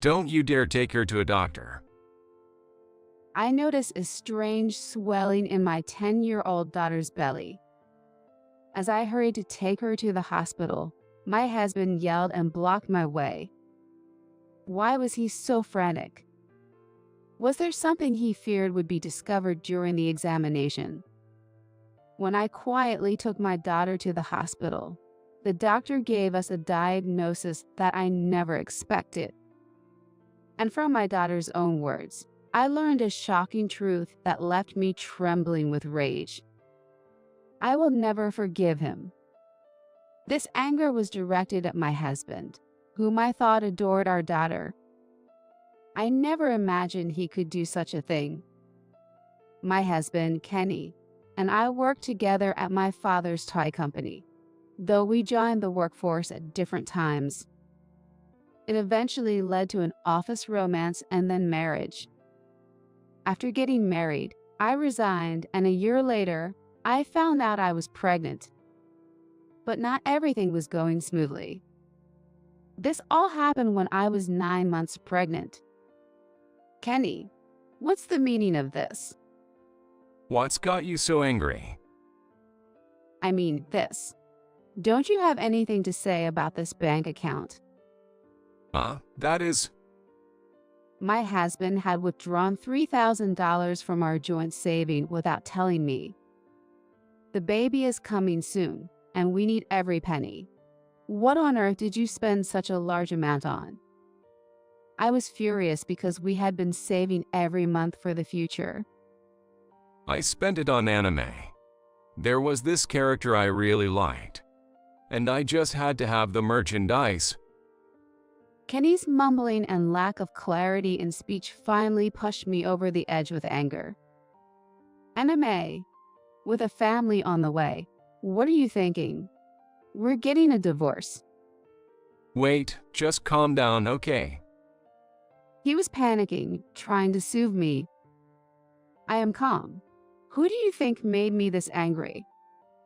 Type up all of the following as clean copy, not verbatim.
Don't you dare take her to a doctor. I noticed a strange swelling in my 10-year-old daughter's belly. As I hurried to take her to the hospital, my husband yelled and blocked my way. Why was he so frantic? Was there something he feared would be discovered during the examination? When I quietly took my daughter to the hospital, the doctor gave us a diagnosis that I never expected. And from my daughter's own words, I learned a shocking truth that left me trembling with rage. I will never forgive him. This anger was directed at my husband, whom I thought adored our daughter. I never imagined he could do such a thing. My husband, Kenny, and I worked together at my father's toy company, though we joined the workforce at different times. It eventually led to an office romance and then marriage. After getting married, I resigned, and a year later, I found out I was pregnant. But not everything was going smoothly. This all happened when I was 9 months pregnant. Kenny, what's the meaning of this? What's got you so angry? I mean this. Don't you have anything to say about this bank account? That is... My husband had withdrawn $3,000 from our joint saving without telling me. The baby is coming soon, and we need every penny. What on earth did you spend such a large amount on? I was furious because we had been saving every month for the future. I spent it on anime. There was this character I really liked, and I just had to have the merchandise. Kenny's mumbling and lack of clarity in speech finally pushed me over the edge with anger. Anime, with a family on the way, what are you thinking? We're getting a divorce. Wait, just calm down, okay? He was panicking, trying to soothe me. I am calm. Who do you think made me this angry?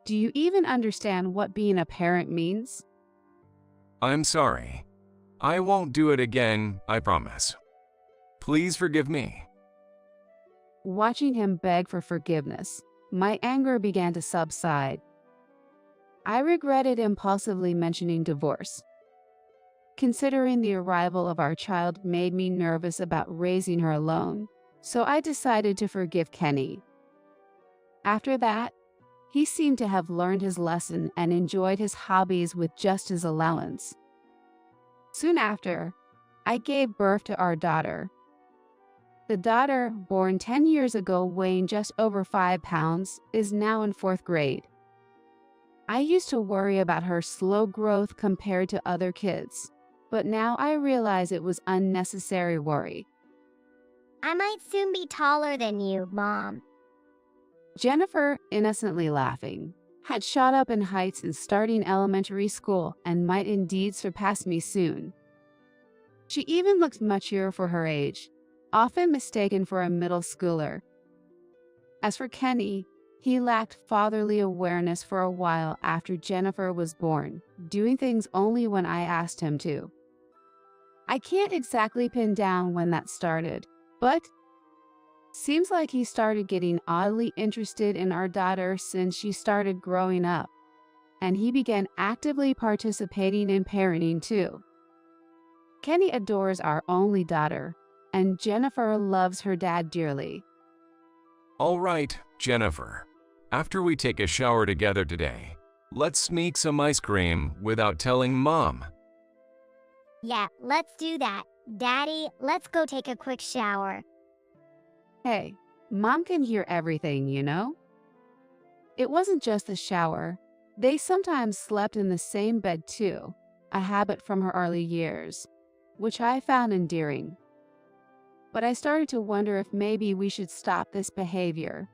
Do you even understand what being a parent means? I'm sorry. I won't do it again, I promise. Please forgive me. Watching him beg for forgiveness, my anger began to subside. I regretted impulsively mentioning divorce. Considering the arrival of our child made me nervous about raising her alone, so I decided to forgive Kenny. After that, he seemed to have learned his lesson and enjoyed his hobbies with just his allowance. Soon after, I gave birth to our daughter. The daughter, born 10 years ago weighing just over 5 pounds, is now in 4th grade. I used to worry about her slow growth compared to other kids, but now I realize it was unnecessary worry. I might soon be taller than you, Mom. Jennifer, innocently laughing, had shot up in height since starting elementary school and might indeed surpass me soon. She even looked mature for her age, often mistaken for a middle schooler. As for Kenny, he lacked fatherly awareness for a while after Jennifer was born, doing things only when I asked him to. I can't exactly pin down when that started, but seems like he started getting oddly interested in our daughter since she started growing up, and he began actively participating in parenting too. Kenny adores our only daughter, and Jennifer loves her dad dearly. All right, Jennifer. After we take a shower together today, let's sneak some ice cream without telling Mom. Yeah, let's do that. Daddy, let's go take a quick shower. Hey, Mom can hear everything, you know? It wasn't just the shower. They sometimes slept in the same bed too, a habit from her early years, which I found endearing. But I started to wonder if maybe we should stop this behavior.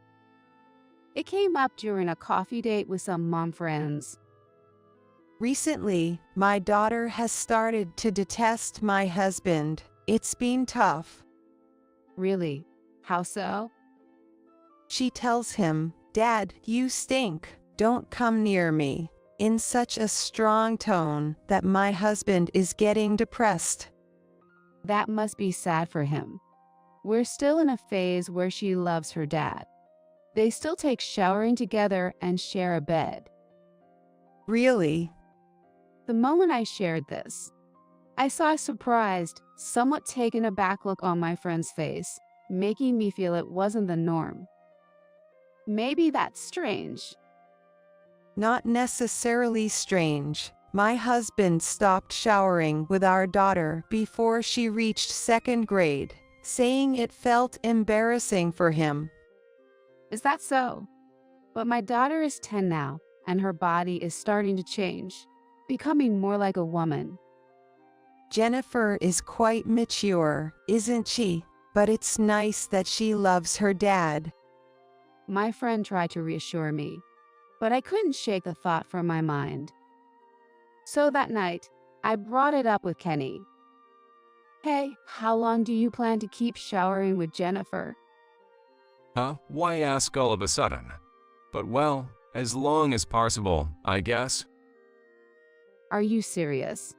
It came up during a coffee date with some mom friends. Recently, my daughter has started to detest my husband. It's been tough. Really? How so? She tells him, "Dad, you stink. Don't come near me," in such a strong tone that my husband is getting depressed. That must be sad for him. We're still in a phase where she loves her dad. They still take showering together and share a bed. Really? The moment I shared this, I saw a surprised, somewhat taken aback look on my friend's face, making me feel it wasn't the norm. Maybe that's strange. Not necessarily strange. My husband stopped showering with our daughter before she reached second grade, saying it felt embarrassing for him. Is that so? But my daughter is 10 now, and her body is starting to change, becoming more like a woman. Jennifer is quite mature, isn't she? But it's nice that she loves her dad. My friend tried to reassure me, but I couldn't shake the thought from my mind. So that night, I brought it up with Kenny. Hey, how long do you plan to keep showering with Jennifer? Huh? Why ask all of a sudden? But well, as long as possible, I guess. Are you serious?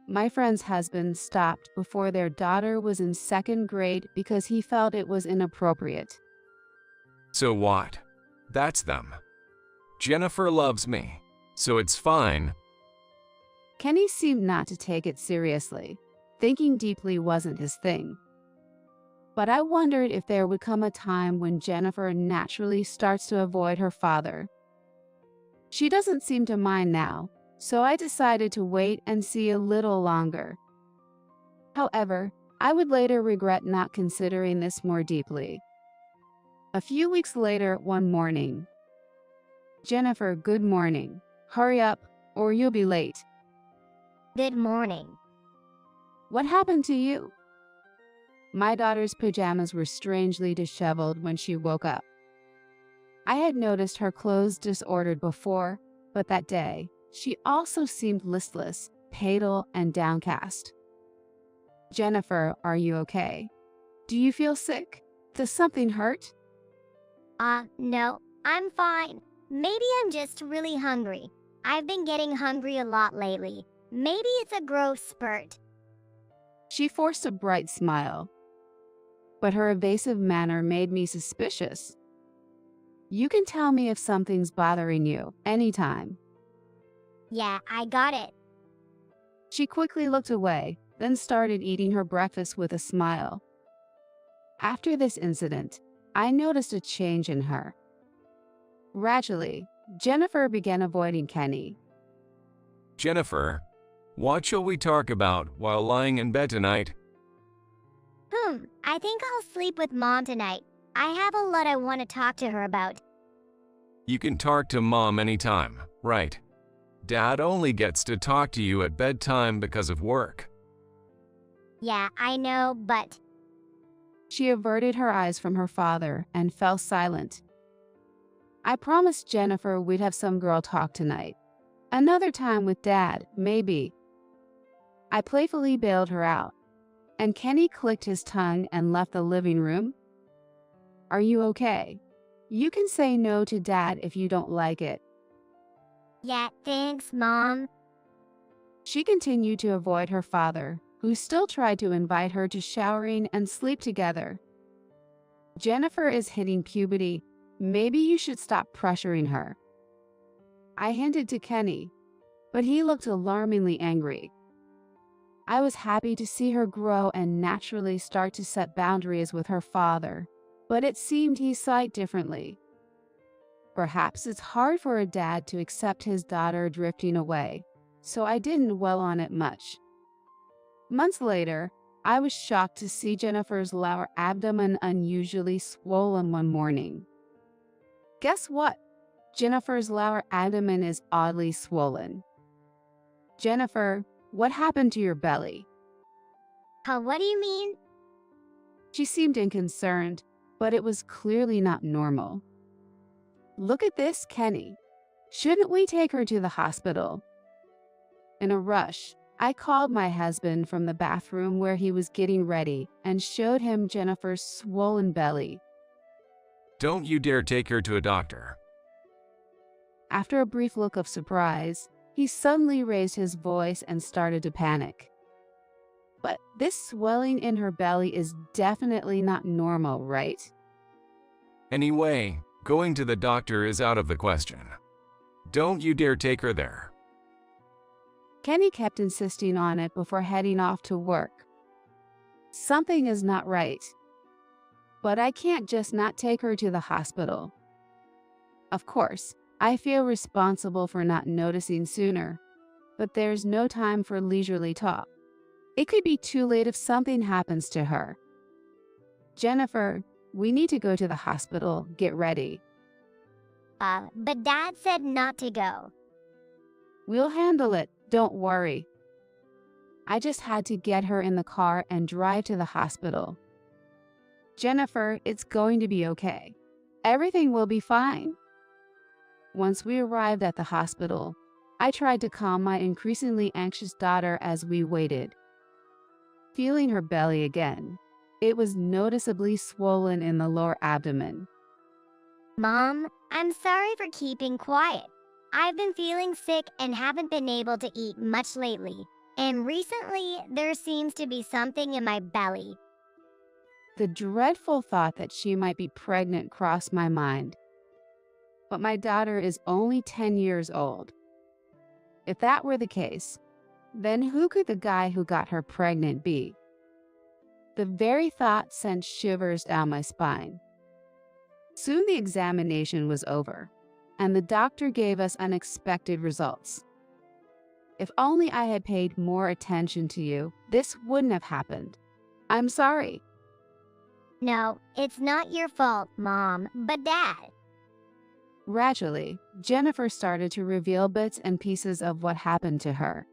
My friend's husband stopped before their daughter was in second grade because he felt it was inappropriate. So what? That's them. Jennifer loves me, so it's fine. Kenny seemed not to take it seriously. Thinking deeply wasn't his thing. But I wondered if there would come a time when Jennifer naturally starts to avoid her father. She doesn't seem to mind now, so I decided to wait and see a little longer. However, I would later regret not considering this more deeply. A few weeks later, one morning. Jennifer, good morning. Hurry up, or you'll be late. Good morning. What happened to you? My daughter's pajamas were strangely disheveled when she woke up. I had noticed her clothes disordered before, but that day, she also seemed listless, pale, and downcast. Jennifer, are you okay? Do you feel sick? Does something hurt? No, I'm fine. Maybe I'm just really hungry. I've been getting hungry a lot lately. Maybe it's a growth spurt. She forced a bright smile, but her evasive manner made me suspicious. You can tell me if something's bothering you anytime. Yeah, I got it. She quickly looked away, then started eating her breakfast with a smile. After this incident, I noticed a change in her. Gradually, Jennifer began avoiding Kenny. Jennifer, what shall we talk about while lying in bed tonight? I think I'll sleep with Mom tonight. I have a lot I want to talk to her about. You can talk to Mom anytime, right? Dad only gets to talk to you at bedtime because of work. Yeah, I know, but... She averted her eyes from her father and fell silent. I promised Jennifer we'd have some girl talk tonight. Another time with Dad, maybe. I playfully bailed her out, and Kenny clicked his tongue and left the living room. Are you okay? You can say no to Dad if you don't like it. Yeah, thanks, Mom. She continued to avoid her father, who still tried to invite her to showering and sleep together. Jennifer is hitting puberty. Maybe you should stop pressuring her. I hinted to Kenny, but he looked alarmingly angry. I was happy to see her grow and naturally start to set boundaries with her father, but it seemed he saw it differently. Perhaps it's hard for a dad to accept his daughter drifting away, so I didn't dwell on it much. Months later, I was shocked to see Jennifer's lower abdomen unusually swollen one morning. Guess what? Jennifer's lower abdomen is oddly swollen. Jennifer, what happened to your belly? What do you mean? She seemed unconcerned, but it was clearly not normal. Look at this, Kenny. Shouldn't we take her to the hospital? In a rush, I called my husband from the bathroom where he was getting ready and showed him Jennifer's swollen belly. Don't you dare take her to a doctor. After a brief look of surprise, he suddenly raised his voice and started to panic. But this swelling in her belly is definitely not normal, right? Anyway, going to the doctor is out of the question. Don't you dare take her there. Kenny kept insisting on it before heading off to work. Something is not right. But I can't just not take her to the hospital. Of course, I feel responsible for not noticing sooner, but there's no time for leisurely talk. It could be too late if something happens to her. Jennifer, we need to go to the hospital. Get ready. But Dad said not to go. We'll handle it. Don't worry. I just had to get her in the car and drive to the hospital. Jennifer, it's going to be okay. Everything will be fine. Once we arrived at the hospital, I tried to calm my increasingly anxious daughter as we waited. Feeling her belly again, it was noticeably swollen in the lower abdomen. Mom, I'm sorry for keeping quiet. I've been feeling sick and haven't been able to eat much lately. And recently, there seems to be something in my belly. The dreadful thought that she might be pregnant crossed my mind. But my daughter is only 10 years old. If that were the case, then who could the guy who got her pregnant be? The very thought sent shivers down my spine. Soon the examination was over, and the doctor gave us unexpected results. If only I had paid more attention to you, this wouldn't have happened. I'm sorry. No, it's not your fault, Mom, but Dad. Gradually, Jennifer started to reveal bits and pieces of what happened to her.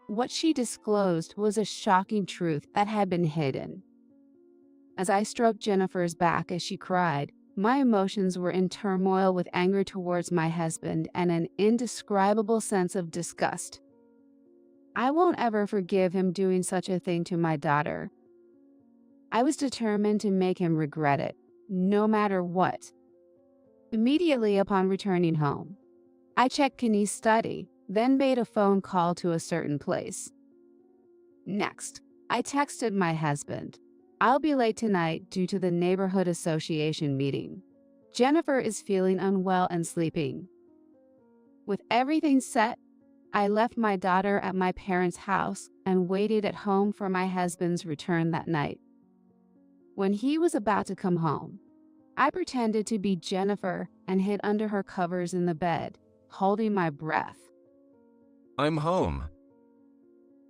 What she disclosed was a shocking truth that had been hidden. As I stroked Jennifer's back as she cried, my emotions were in turmoil with anger towards my husband and an indescribable sense of disgust. I won't ever forgive him doing such a thing to my daughter. I was determined to make him regret it, no matter what. Immediately upon returning home, I checked Kenny's study, then made a phone call to a certain place. Next, I texted my husband. I'll be late tonight due to the neighborhood association meeting. Jennifer is feeling unwell and sleeping. With everything set, I left my daughter at my parents' house and waited at home for my husband's return that night. When he was about to come home, I pretended to be Jennifer and hid under her covers in the bed, holding my breath. I'm home.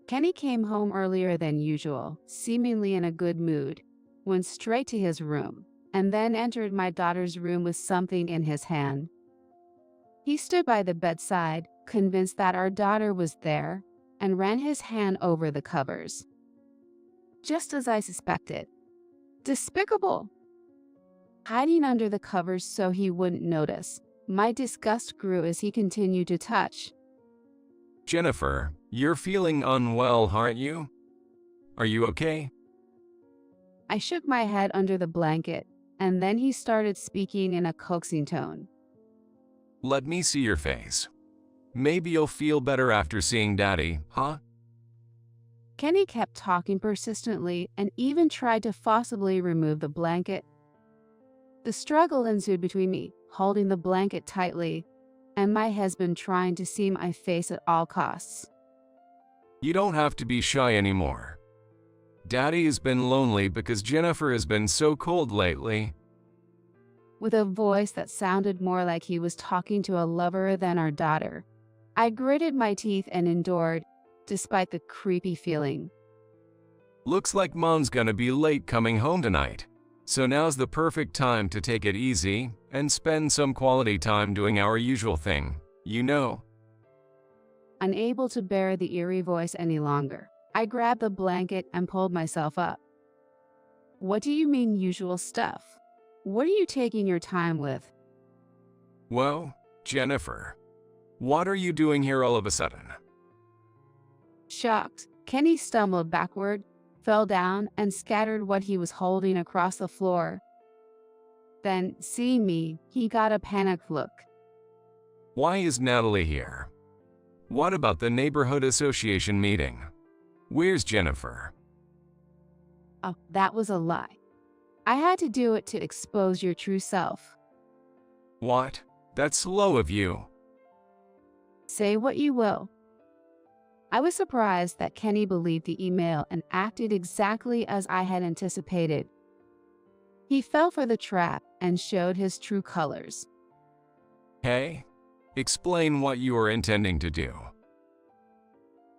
Kenny came home earlier than usual, seemingly in a good mood, went straight to his room, and then entered my daughter's room with something in his hand. He stood by the bedside, convinced that our daughter was there, and ran his hand over the covers. Just as I suspected. Despicable! Hiding under the covers so he wouldn't notice, my disgust grew as he continued to touch. Jennifer, you're feeling unwell, aren't you? Are you okay? I shook my head under the blanket, and then he started speaking in a coaxing tone. Let me see your face. Maybe you'll feel better after seeing Daddy, huh? Kenny kept talking persistently and even tried to forcibly remove the blanket. The struggle ensued between me, holding the blanket tightly, and my husband trying to see my face at all costs. You don't have to be shy anymore. Daddy has been lonely because Jennifer has been so cold lately. With a voice that sounded more like he was talking to a lover than our daughter, I gritted my teeth and endured, despite the creepy feeling. Looks like Mom's gonna be late coming home tonight. So now's the perfect time to take it easy and spend some quality time doing our usual thing, you know. Unable to bear the eerie voice any longer, I grabbed the blanket and pulled myself up. What do you mean usual stuff? What are you taking your time with? Well, Jennifer, what are you doing here all of a sudden? Shocked, Kenny stumbled backward, fell down, and scattered what he was holding across the floor. Then, seeing me, he got a panicked look. Why is Natalie here? What about the neighborhood association meeting? Where's Jennifer? Oh, that was a lie. I had to do it to expose your true self. What? That's slow of you. Say what you will. I was surprised that Kenny believed the email and acted exactly as I had anticipated. He fell for the trap and showed his true colors. Hey, explain what you are intending to do.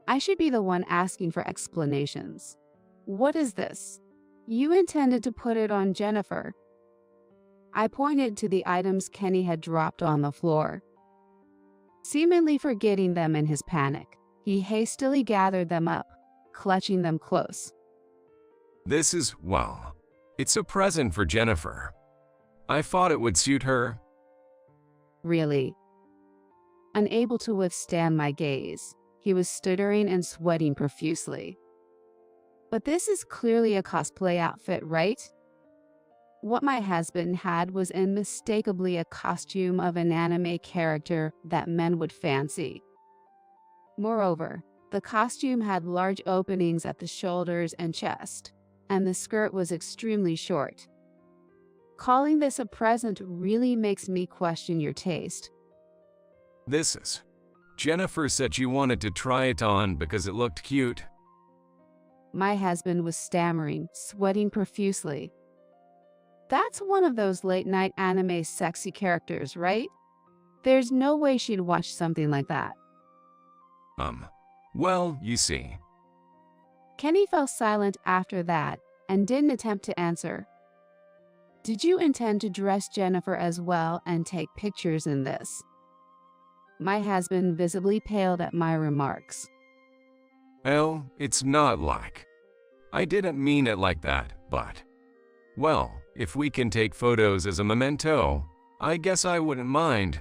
I should be the one asking for explanations. What is this? You intended to put it on Jennifer. I pointed to the items Kenny had dropped on the floor. Seemingly forgetting them in his panic, he hastily gathered them up, clutching them close. This is, well, it's a present for Jennifer. I thought it would suit her. Really? Unable to withstand my gaze, he was stuttering and sweating profusely. But this is clearly a cosplay outfit, right? What my husband had was unmistakably a costume of an anime character that men would fancy. Moreover, the costume had large openings at the shoulders and chest, and the skirt was extremely short. Calling this a present really makes me question your taste. This is. Jennifer said you wanted to try it on because it looked cute. My husband was stammering, sweating profusely. That's one of those late-night anime sexy characters, right? There's no way she'd watch something like that. Well, you see. Kenny fell silent after that and didn't attempt to answer. Did you intend to dress Jennifer as well and take pictures in this? My husband visibly paled at my remarks. Oh, it's not like. I didn't mean it like that, but. Well, if we can take photos as a memento, I guess I wouldn't mind.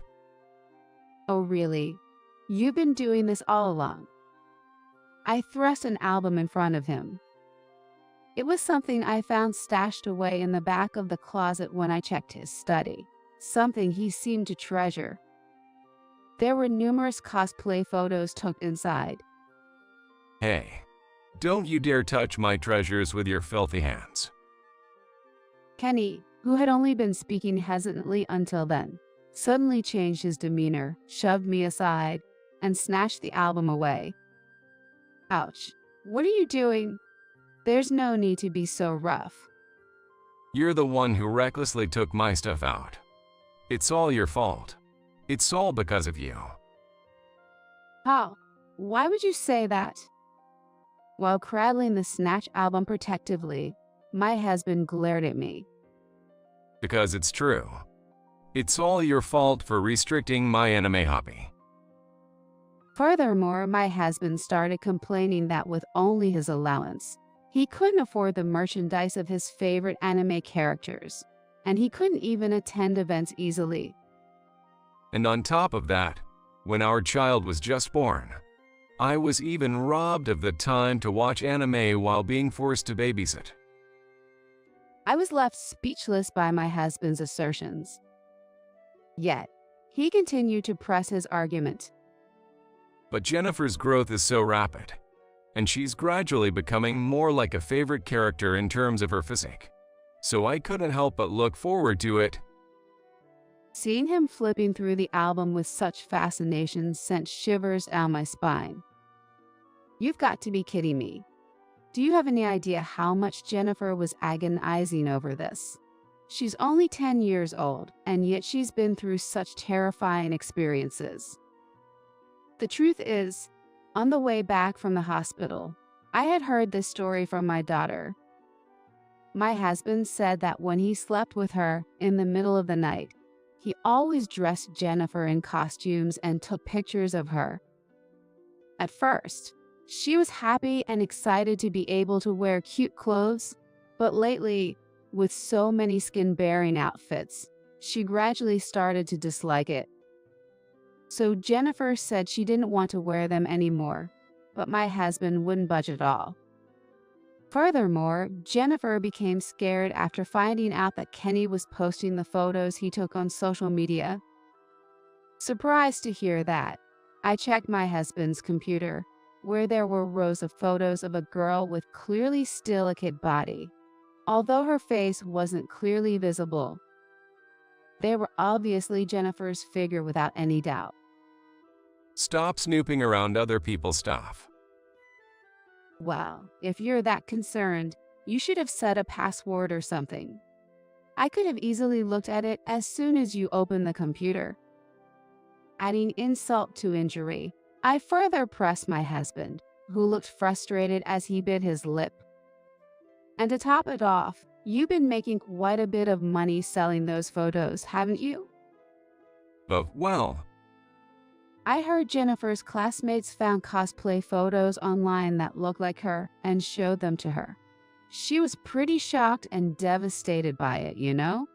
Oh, really? You've been doing this all along. I thrust an album in front of him. It was something I found stashed away in the back of the closet when I checked his study, something he seemed to treasure. There were numerous cosplay photos tucked inside. Hey, don't you dare touch my treasures with your filthy hands. Kenny, who had only been speaking hesitantly until then, suddenly changed his demeanor, shoved me aside, and snatched the album away. Ouch. What are you doing? There's no need to be so rough. You're the one who recklessly took my stuff out. It's all your fault. It's all because of you. How? Why would you say that? While cradling the snatched album protectively, my husband glared at me. Because it's true. It's all your fault for restricting my anime hobby. Furthermore, my husband started complaining that with only his allowance, he couldn't afford the merchandise of his favorite anime characters, and he couldn't even attend events easily. And on top of that, when our child was just born, I was even robbed of the time to watch anime while being forced to babysit. I was left speechless by my husband's assertions. Yet, he continued to press his argument. But Jennifer's growth is so rapid, and she's gradually becoming more like a favorite character in terms of her physique. So I couldn't help but look forward to it. Seeing him flipping through the album with such fascination sent shivers down my spine. You've got to be kidding me. Do you have any idea how much Jennifer was agonizing over this? She's only 10 years old, and yet she's been through such terrifying experiences. The truth is, on the way back from the hospital, I had heard this story from my daughter. My husband said that when he slept with her in the middle of the night, he always dressed Jennifer in costumes and took pictures of her. At first, she was happy and excited to be able to wear cute clothes, but lately, with so many skin-bearing outfits, she gradually started to dislike it. So Jennifer said she didn't want to wear them anymore, but my husband wouldn't budge at all. Furthermore, Jennifer became scared after finding out that Kenny was posting the photos he took on social media. Surprised to hear that, I checked my husband's computer, where there were rows of photos of a girl with clearly still a kid body. Although her face wasn't clearly visible, they were obviously Jennifer's figure without any doubt. Stop snooping around other people's stuff. Well, if you're that concerned, you should have set a password or something. I could have easily looked at it as soon as you opened the computer. Adding insult to injury, I further pressed my husband, who looked frustrated as he bit his lip. And to top it off, you've been making quite a bit of money selling those photos, haven't you? Well, I heard Jennifer's classmates found cosplay photos online that looked like her and showed them to her. She was pretty shocked and devastated by it, you know?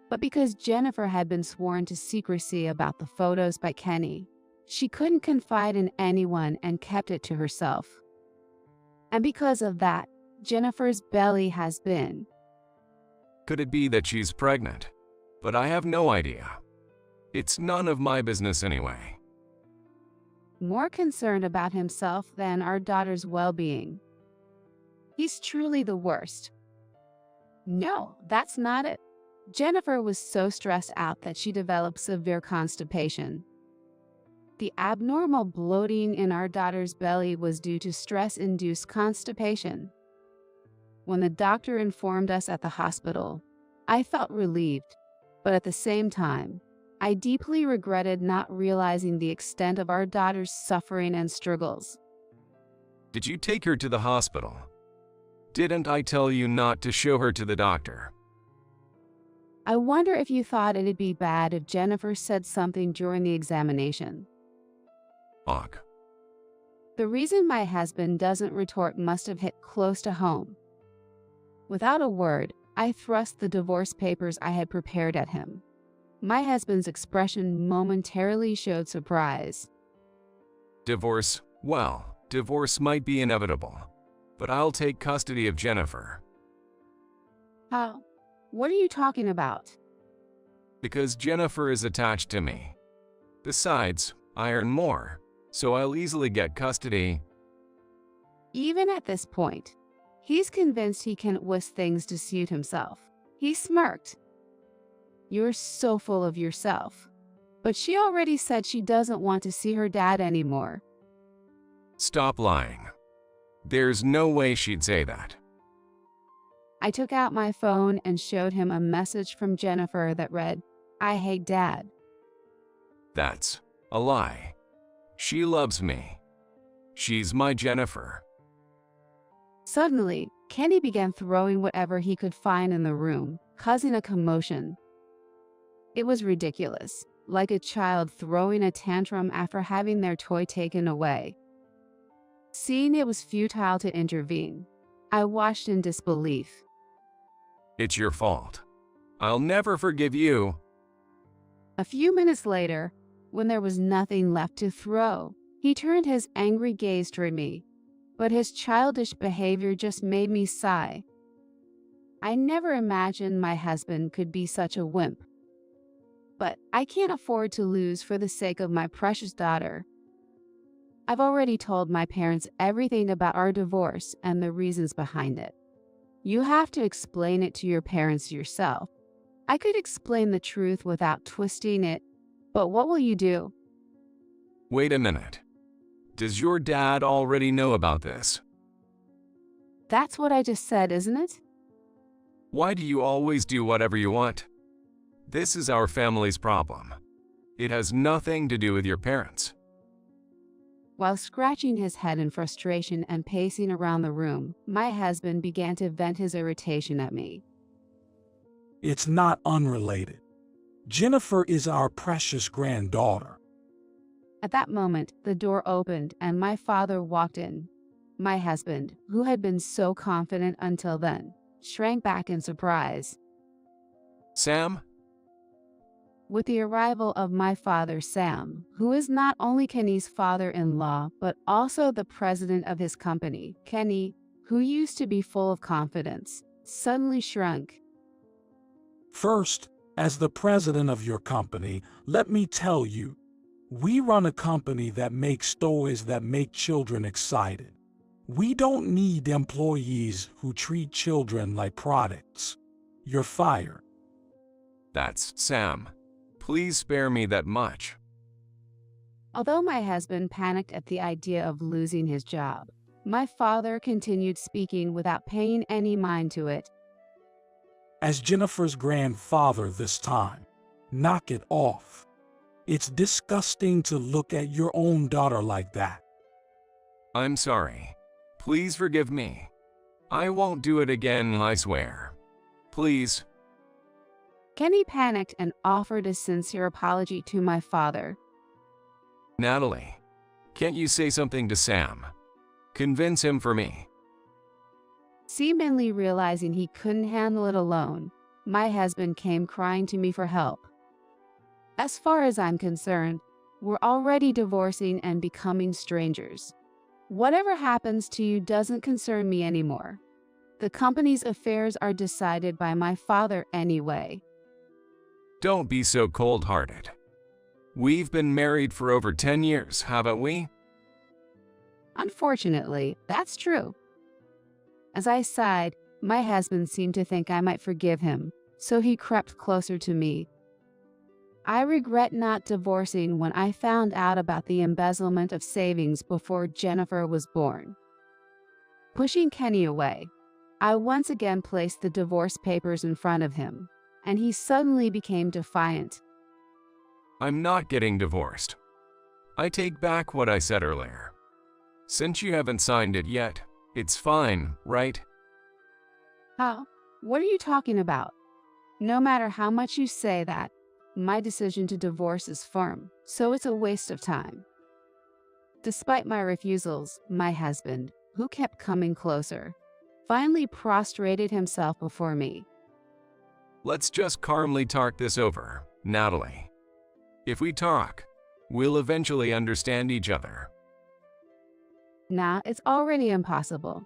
But because Jennifer had been sworn to secrecy about the photos by Kenny, she couldn't confide in anyone and kept it to herself. And because of that, Jennifer's belly has been. could it be that she's pregnant? But I have no idea. It's none of my business anyway. More concerned about himself than our daughter's well-being. He's truly the worst. No, that's not it. Jennifer was so stressed out that she developed severe constipation. The abnormal bloating in our daughter's belly was due to stress-induced constipation. When the doctor informed us at the hospital, I felt relieved, but at the same time, I deeply regretted not realizing the extent of our daughter's suffering and struggles. Did you take her to the hospital? Didn't I tell you not to show her to the doctor? I wonder if you thought it'd be bad if Jennifer said something during the examination. Ugh. The reason my husband doesn't retort must have hit close to home. Without a word, I thrust the divorce papers I had prepared at him. My husband's expression momentarily showed surprise. Divorce? Well, divorce might be inevitable, but I'll take custody of Jennifer. How? What are you talking about? Because Jennifer is attached to me. Besides, I earn more, so I'll easily get custody. Even at this point, he's convinced he can twist things to suit himself. He smirked. You're so full of yourself. But she already said she doesn't want to see her dad anymore. Stop lying. There's no way she'd say that. I took out my phone and showed him a message from Jennifer that read, "I hate Dad." That's a lie. She loves me. She's my Jennifer. Suddenly, Kenny began throwing whatever he could find in the room, causing a commotion. It was ridiculous, like a child throwing a tantrum after having their toy taken away. Seeing it was futile to intervene, I watched in disbelief. It's your fault. I'll never forgive you. A few minutes later, when there was nothing left to throw, he turned his angry gaze toward me, but his childish behavior just made me sigh. I never imagined my husband could be such a wimp. But I can't afford to lose for the sake of my precious daughter. I've already told my parents everything about our divorce and the reasons behind it. You have to explain it to your parents yourself. I could explain the truth without twisting it, but what will you do? Wait a minute. Does your dad already know about this? That's what I just said, isn't it? Why do you always do whatever you want? This is our family's problem. It has nothing to do with your parents. While scratching his head in frustration and pacing around the room, my husband began to vent his irritation at me. It's not unrelated. Jennifer is our precious granddaughter. At that moment, the door opened and my father walked in. My husband, who had been so confident until then, shrank back in surprise. Sam? With the arrival of my father, Sam, who is not only Kenny's father-in-law, but also the president of his company, Kenny, who used to be full of confidence, suddenly shrunk. First, as the president of your company, let me tell you, We run a company that makes stories that make children excited. We don't need employees who treat children like products. You're fired. That's Sam. Please spare me that much. Although my husband panicked at the idea of losing his job, my father continued speaking without paying any mind to it. As Jennifer's grandfather this time, knock it off. It's disgusting to look at your own daughter like that. I'm sorry. Please forgive me. I won't do it again, I swear. Please. Kenny panicked and offered a sincere apology to my father. Natalie, can't you say something to Sam? Convince him for me. Seemingly realizing he couldn't handle it alone, my husband came crying to me for help. As far as I'm concerned, we're already divorcing and becoming strangers. Whatever happens to you doesn't concern me anymore. The company's affairs are decided by my father anyway. Don't be so cold-hearted. We've been married for over 10 years, haven't we? Unfortunately, that's true. As I sighed, my husband seemed to think I might forgive him, so he crept closer to me. I regret not divorcing when I found out about the embezzlement of savings before Jennifer was born. Pushing Kenny away, I once again placed the divorce papers in front of him, and he suddenly became defiant. I'm not getting divorced. I take back what I said earlier. Since you haven't signed it yet, it's fine, right? How? What are you talking about? No matter how much you say that, my decision to divorce is firm, so it's a waste of time. Despite my refusals, my husband, who kept coming closer, finally prostrated himself before me. Let's just calmly talk this over, Natalie. If we talk, we'll eventually understand each other. Nah, it's already impossible.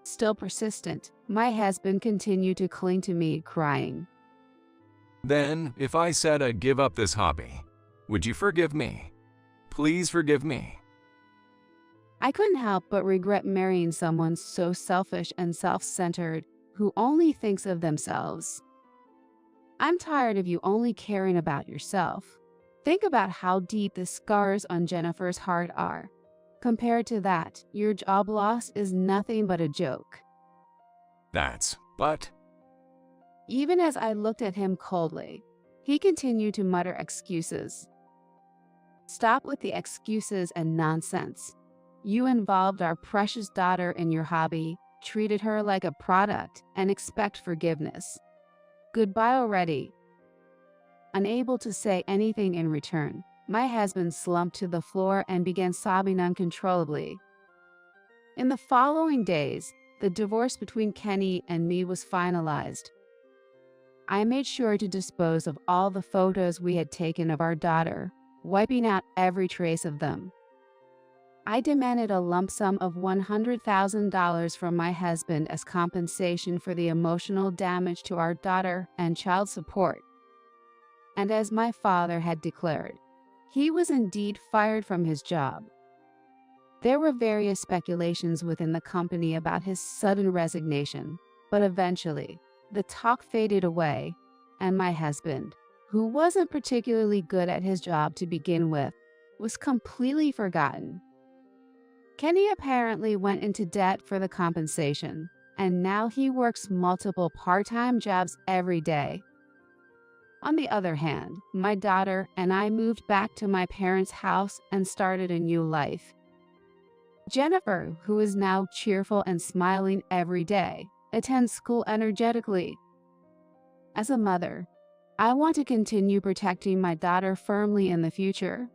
Still persistent, my husband continued to cling to me, crying. Then, if I said I'd give up this hobby, would you forgive me? Please forgive me. I couldn't help but regret marrying someone so selfish and self-centered, who only thinks of themselves. I'm tired of you only caring about yourself. Think about how deep the scars on Jennifer's heart are. Compared to that, your job loss is nothing but a joke. But Even as I looked at him coldly, he continued to mutter excuses. Stop with the excuses and nonsense. You involved our precious daughter in your hobby, treated her like a product, and expect forgiveness. Goodbye already. Unable to say anything in return, my husband slumped to the floor and began sobbing uncontrollably. In the following days, the divorce between Kenny and me was finalized. I made sure to dispose of all the photos we had taken of our daughter, wiping out every trace of them. I demanded a lump sum of $100,000 from my husband as compensation for the emotional damage to our daughter and child support. And as my father had declared, he was indeed fired from his job. There were various speculations within the company about his sudden resignation, but eventually, the talk faded away, and my husband, who wasn't particularly good at his job to begin with, was completely forgotten. Kenny apparently went into debt for the compensation, and now he works multiple part-time jobs every day. On the other hand, my daughter and I moved back to my parents' house and started a new life. Jennifer, who is now cheerful and smiling every day, attends school energetically. As a mother, I want to continue protecting my daughter firmly in the future.